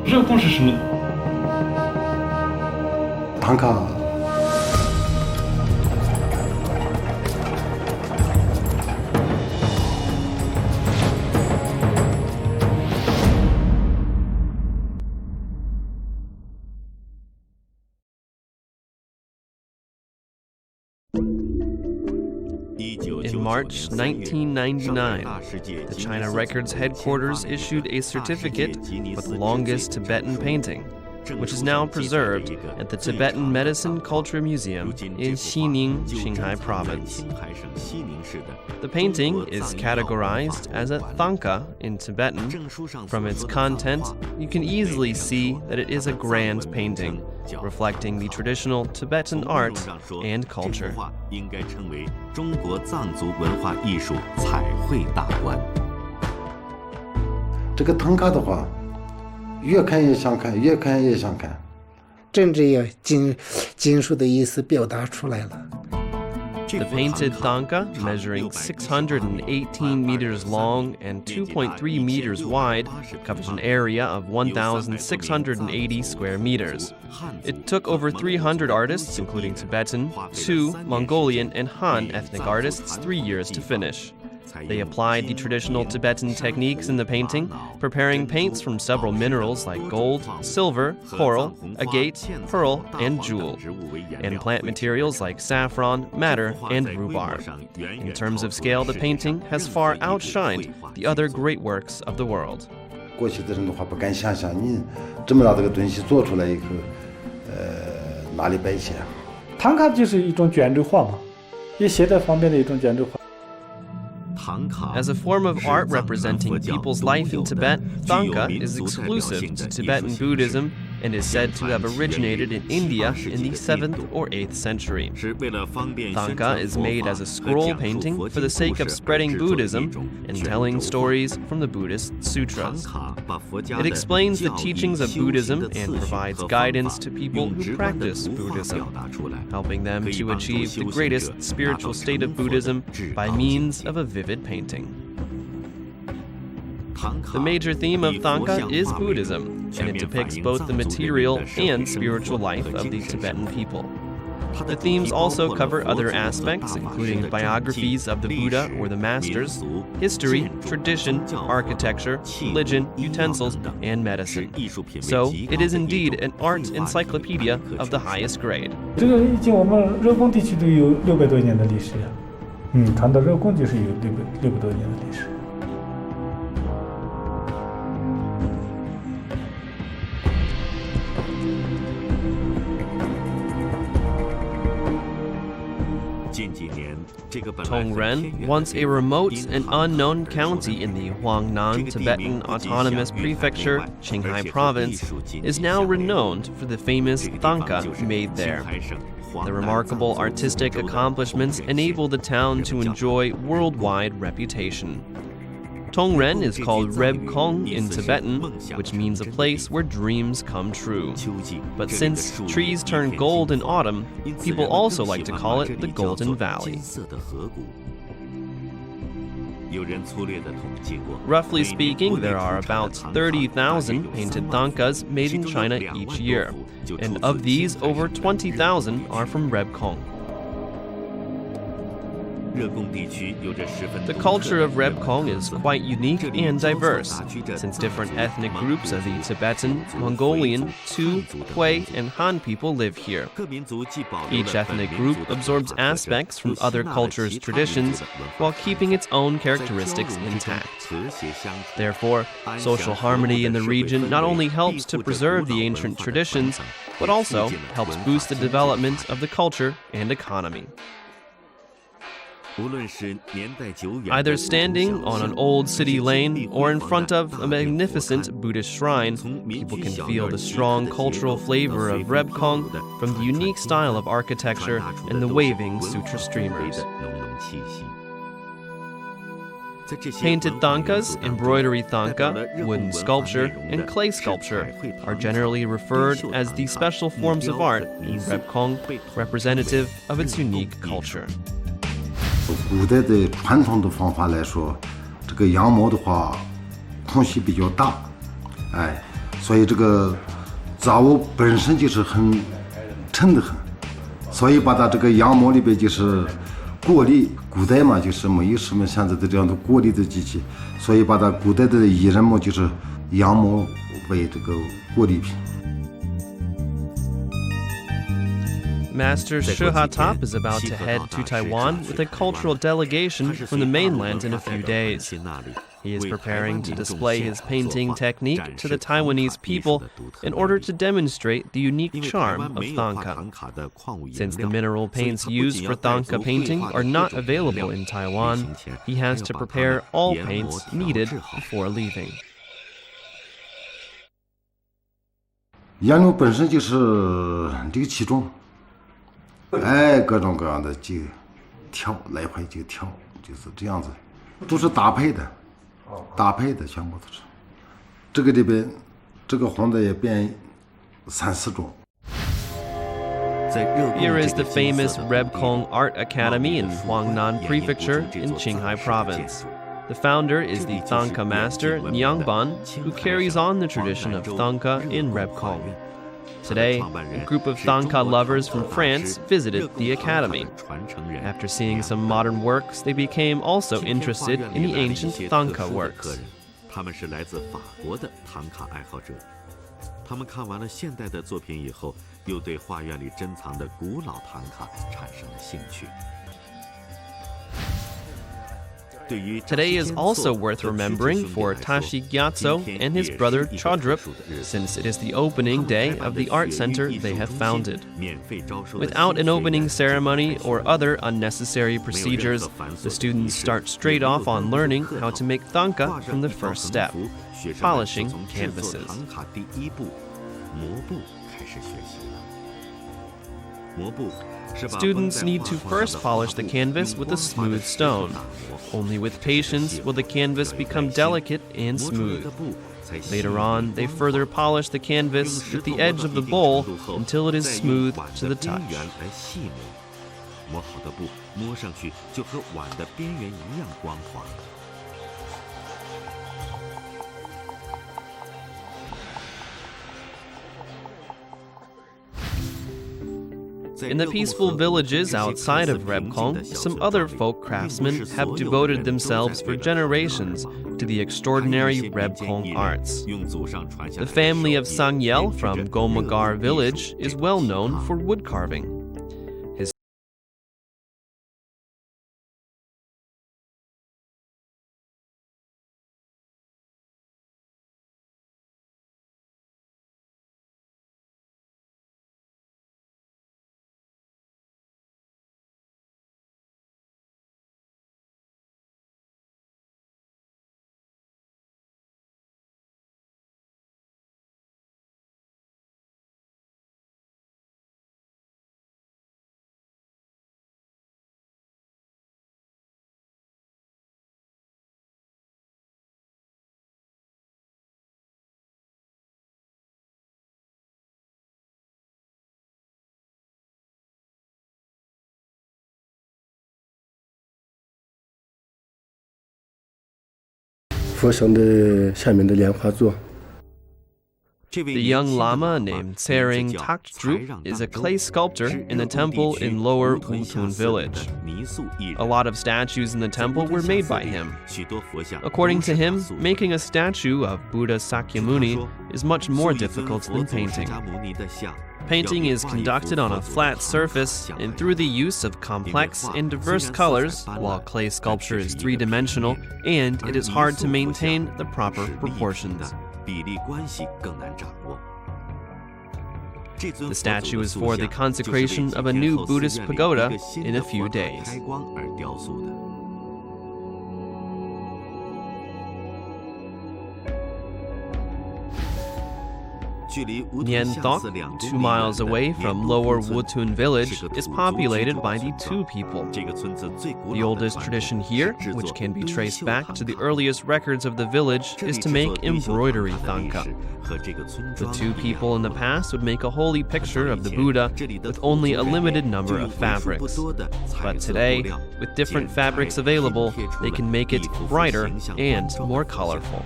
热贡是什么？唐卡。In March 1999, the China Records headquarters issued a certificate for the longest Tibetan painting, which is now preserved at the Tibetan Medicine Culture Museum in Xining, Qinghai Province. The painting is categorized as a Tanka in Tibetan. From its content, you can easily see that it is a grand painting, reflecting the traditional Tibetan art and culture. 应该称为中国藏族文化艺术彩绘大观。这个唐卡的话，越看越想看，越看越想看。真正有金属的意思表达出来了。The painted Tanka, measuring 618 meters long and 2.3 meters wide, covers an area of 1,680 square meters. It took over 300 artists, including Tibetan, 2 Mongolian, and Han ethnic artists 3 years to finish. They applied the traditional Tibetan techniques in the painting, preparing paints from several minerals like gold, silver, coral, agate, pearl, and jewel, and plant materials like saffron, madder, and rhubarb. In terms of scale, the painting has far outshined the other great works of the world. 过去的人的话不敢想象，你这么大这个东西做出来以后，哪里摆起啊？唐卡就是一种卷轴画嘛，也写在方面的一种卷轴画。 As a form of art representing people's life in Tibet, Tanka is exclusive to Tibetan Buddhism and is said to have originated in India in the 7th or 8th century. Tanka is made as a scroll painting for the sake of spreading Buddhism and telling stories from the Buddhist sutras. It explains the teachings of Buddhism and provides guidance to people who practice Buddhism, helping them to achieve the greatest spiritual state of Buddhism by means of a vivid painting. The major theme of Tanka is Buddhism, and it depicts both the material and spiritual life of the Tibetan people. The themes also cover other aspects, including biographies of the Buddha or the masters, history, tradition, architecture, religion, utensils, and medicine. So, it is indeed an art encyclopedia of the highest grade. 这个已经我们热贡地区都有600多年的历史呀。谈到热贡就是有600多年的历史。 Tongren, once a remote and unknown county in the Huangnan Tibetan Autonomous Prefecture, Qinghai Province, is now renowned for the famous Tanka made there. The remarkable artistic accomplishments enable the town to enjoy worldwide reputation. Tongren is called Repgong in Tibetan, which means a place where dreams come true. But since trees turn gold in autumn, people also like to call it the Golden Valley. Roughly speaking, there are about 30,000 painted Tankas made in China each year, and of these, over 20,000 are from Repgong. The culture of Repgong is quite unique and diverse, since different ethnic groups of the Tibetan, Mongolian, Tu, Hui, and Han people live here. Each ethnic group absorbs aspects from other cultures' traditions while keeping its own characteristics intact. Therefore, social harmony in the region not only helps to preserve the ancient traditions, but also helps boost the development of the culture and economy. Either standing on an old city lane or in front of a magnificent Buddhist shrine, people can feel the strong cultural flavor of Repgong from the unique style of architecture and the waving sutra streamers. Painted Tankas, embroidery Tanka, wooden sculpture, and clay sculpture are generally referred as the special forms of art in Repgong, representative of its unique culture. 古代的传统的方法来说，这个羊毛的话，空隙比较大，所以这个杂物本身就是很沉得很，所以把它这个羊毛里边就是过滤，古代嘛就是没有什么现在的这样的过滤的机器，所以把它古代的艺人嘛就是羊毛为这个过滤品。Master Shihatop is about to head to Taiwan with a cultural delegation from the mainland in a few days. He is preparing to display his painting technique to the Taiwanese people in order to demonstrate the unique charm of Thangka. Since the mineral paints used for Thangka painting are not available in Taiwan, he has to prepare all paints needed before leaving. 羊肉本身就是这个其中，哎，各种各样的就跳来回就跳，就是这样子，都是搭配的，全部都是。这个里边，这个红的也变3-4种。Here is the famous Repgong Art Academy in Huangnan Prefecture in Qinghai Province. The founder is the Thangka master Nyangban, who carries on the tradition of Thangka in Repgong. Today, a group of Thangka lovers from France visited the academy. After seeing some modern works, they became also interested in the ancient Thangka works. 他们是来自法国的唐卡爱好者。他们看完了现代的作品以后，又对画院里珍藏的古老唐卡产生了兴趣。 Today is also worth remembering for Tashi Gyatso and his brother Chodrup, since it is the opening day of the art center they have founded. Without an opening ceremony or other unnecessary procedures, the students start straight off on learning how to make Thangka from the first step, polishing canvases. Students need to first polish the canvas with a smooth stone. Only with patience will the canvas become delicate and smooth. Later on, they further polish the canvas with the edge of the bowl until it is smooth to the touch. In the peaceful villages outside of Repgong, some other folk craftsmen have devoted themselves for generations to the extraordinary Repgong arts. The family of Sangyel from Gomagar village is well known for wood carving. The young lama named Tsering Takdrup is a clay sculptor in the temple in Lower Wutun village. A lot of statues in the temple were made by him. According to him, making a statue of Buddha Sakyamuni is much more difficult than painting. Painting is conducted on a flat surface and through the use of complex and diverse colors, while clay sculpture is three-dimensional and it is hard to maintain the proper proportions. The statue is for the consecration of a new Buddhist pagoda in a few days. Nien Thok, 2 miles away from Lower Wutun village, is populated by the Tu people. The oldest tradition here, which can be traced back to the earliest records of the village, is to make embroidery Thangka. The Tu people in the past would make a holy picture of the Buddha with only a limited number of fabrics. But today, with different fabrics available, they can make it brighter and more colorful.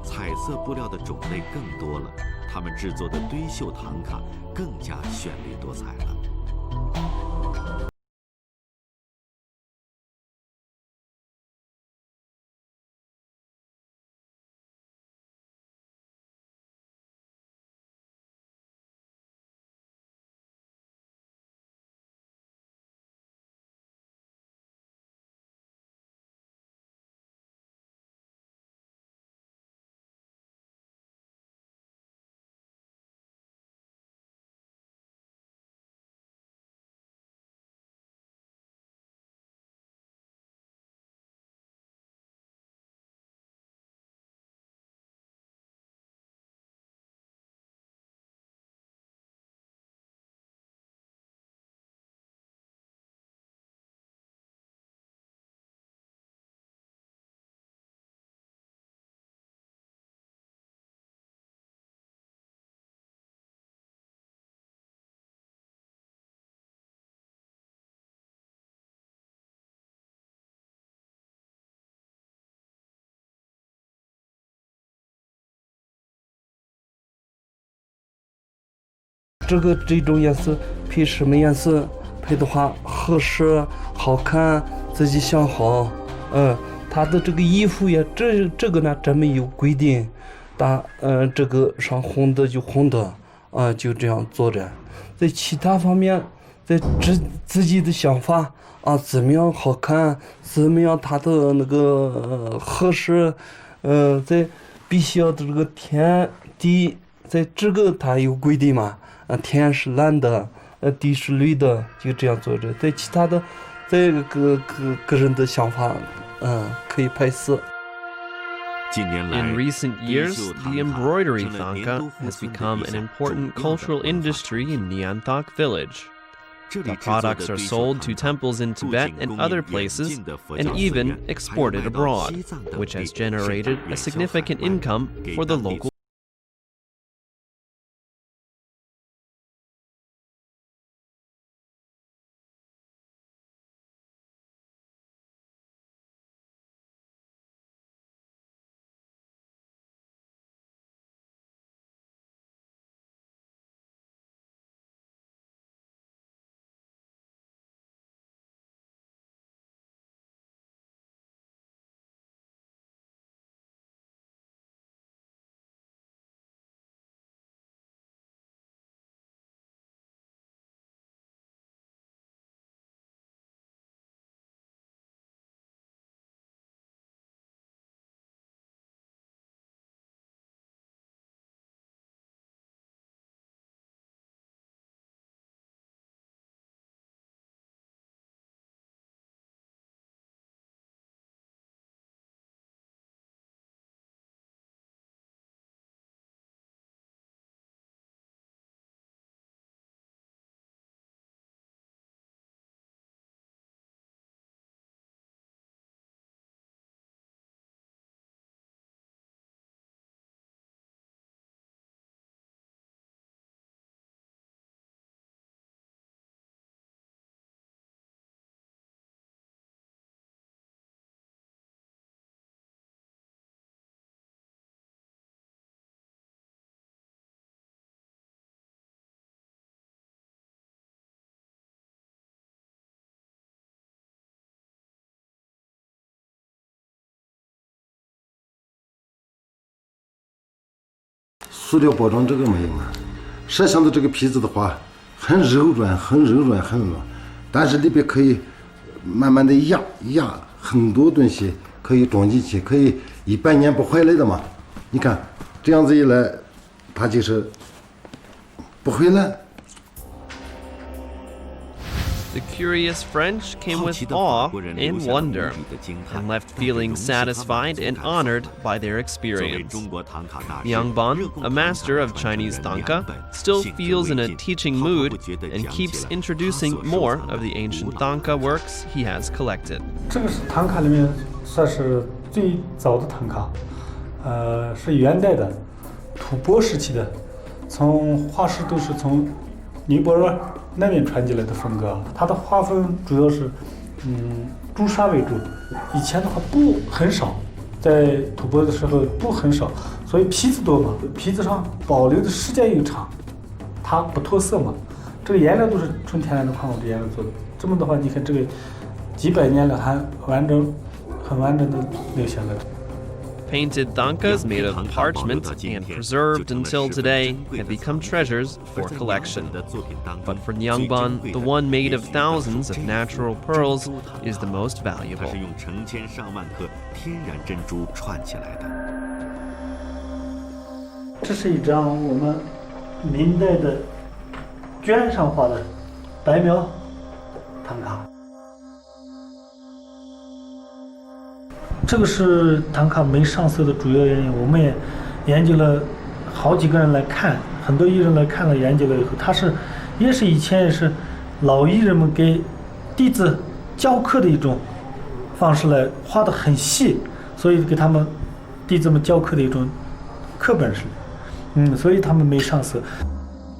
彩色布料的种类更多了，他们制作的堆绣唐卡更加绚丽多彩了。这种颜色配什么颜色配的话合适好看，自己想好。他的这个衣服也这个呢咱们有规定，这个上红的就红的，就这样做着。在其他方面，在自己的想法怎么样好看，怎么样他的那个合适，在必须要的这个天地，在这个他有规定嘛。天是蓝的，地是绿的，就这样做着。在其他的，在个人的想法，可以拍摄。In recent years, the embroidery thangka has become an important cultural industry in Nianthak village. The products are sold to temples in Tibet and other places, and even exported abroad, which has generated a significant income for the local.塑料包装这个没有嘛？摄像的这个皮子的话，很柔软，很软，但是里边可以慢慢的压，很多东西可以装进去，可以100年不坏了的嘛。你看这样子一来，它就是不坏了。The curious French came with awe and wonder, and left feeling satisfied and honored by their experience. Yang Ban, a master of Chinese thangka, still feels in a teaching mood and keeps introducing more of the ancient thangka works he has collected. 这个是唐卡里面算是最早的唐卡，是元代的吐蕃时期的，从画师都是从尼泊尔那边传进来的风格。它的画风主要是朱砂为主，以前的话布很少，在吐蕃的时候布很少，所以皮子多嘛，皮子上保留的时间又长，它不脱色嘛。这个颜料都是纯天然的矿物质颜料做的，这么的话，你看这个几百年了还很完整的留下来。Painted tankas made of parchment and preserved until today have become treasures for collection. But for Nyangban, the one made of thousands of natural pearls is the most 它 valuable. 是用成千上万颗天然珍珠串起来的。这是一张我们明代的绢上画的白描唐卡。这个是唐卡没上色的主要原因，我们也研究了好几个人来看，很多艺人来看了研究了以后，它是也是以前也是老艺人们给弟子教课的一种方式来画得很细，所以给他们弟子们教课的一种课本似的，所以他们没上色。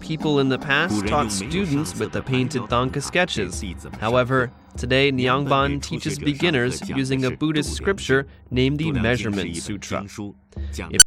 People in the past taught students with the painted tanka sketches. However, today Nyangban teaches beginners using a Buddhist scripture named the Measurement Sutra. It